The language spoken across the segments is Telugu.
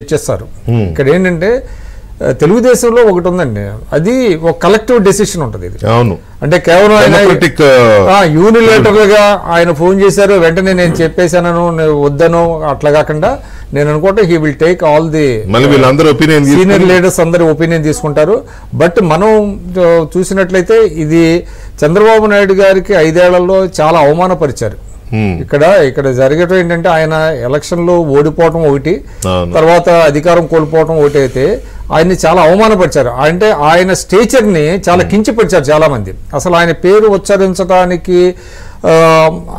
ఇచ్చేస్తారు. ఇక్కడ ఏంటంటే తెలుగుదేశంలో ఒకటి ఉందండి, అది ఒక కలెక్టివ్ డెసిషన్ ఉంటుంది. ఇది అవును, అంటే కేవలం ఆయన యూనిలేటరల్ గా ఆయన ఫోన్ చేశారు వెంటనే నేను చెప్పేశాను వద్దను అట్లా కాకుండా నేను అనుకుంటే he will take all the senior leaders అందరి ఒపీనియన్ తీసుకుంటారు. బట్ మనం చూసినట్లయితే ఇది చంద్రబాబు నాయుడు గారికి 5 ఏళ్లలో చాలా అవమానపరిచారు. ఇక్కడ జరగటం ఏంటంటే ఆయన ఎలక్షన్ లో ఓడిపోవటం ఒకటి, తర్వాత అధికారం కోల్పోవటం ఒకటి అయితే ఆయన్ని చాలా అవమానపరిచారు. అంటే ఆయన స్టేచర్ ని చాలా కించపరిచారు చాలా మంది. అసలు ఆయన పేరు ఉచ్చరించడానికి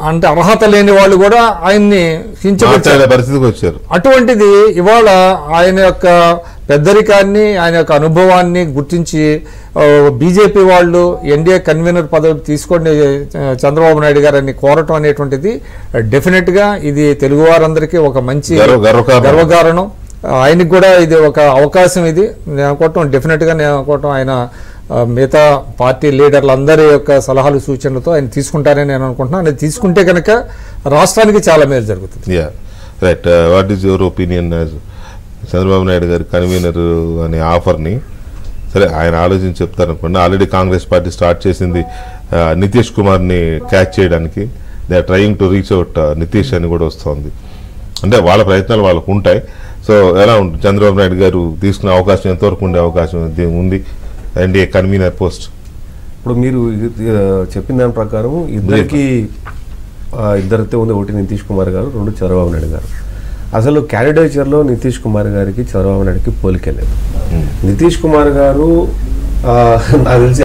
అంటే అర్హత లేని వాళ్ళు కూడా ఆయన్ని కించపరిచారు పరిస్థితికి వచ్చారు. అటువంటిది ఇవాళ ఆయన యొక్క పెద్దరికాన్ని ఆయన యొక్క అనుభవాన్ని గుర్తించి బీజేపీ వాళ్ళు ఎన్డీఏ కన్వీనర్ పదవి తీసుకోండి చంద్రబాబు నాయుడు గారిని కోరటం అనేటువంటిది డెఫినెట్ గా ఇది తెలుగు వారందరికీ ఒక మంచి గర్వకారణం. ఆయనకి కూడా ఇది ఒక అవకాశం. ఇది నేను అనుకోవటం డెఫినెట్ గా నేను అనుకోవటం ఆయన మిగతా పార్టీ లీడర్లందరి యొక్క సలహాలు సూచనలతో ఆయన తీసుకుంటారని నేను అనుకుంటున్నాను. ఆయన తీసుకుంటే కనుక రాష్ట్రానికి చాలా మేలు జరుగుతుంది. Right, what is your opinion? Chandrababu Naidu గారి కన్వీనర్ అనే ఆఫర్ని సరే ఆయన ఆలోచించి చెప్తారనుకోండి. ఆల్రెడీ కాంగ్రెస్ పార్టీ స్టార్ట్ చేసింది నితీష్ కుమార్ని క్యాచ్ చేయడానికి. They are trying to reach out Nitish అని కూడా వస్తుంది. అంటే వాళ్ళ ప్రయత్నాలు వాళ్ళకు ఉంటాయి. సో ఎలా ఉంటుంది చంద్రబాబు నాయుడు గారు తీసుకునే అవకాశం ఎంతవరకు ఉండే అవకాశం ఉంది ఎన్డీఏ కన్వీనర్ పోస్ట్? ఇప్పుడు మీరు చెప్పిన దాని ప్రకారం ఇద్దరితో ఉంది. ఒకటి నితీష్ కుమార్ గారు, 2 చంద్రబాబు నాయుడు గారు. అసలు క్యాండిడేచర్లో నితీష్ కుమార్ గారికి చంద్రబాబు నాయుడుకి పోలికలేదు. నితీష్ కుమార్ గారు నాకు తెలిసి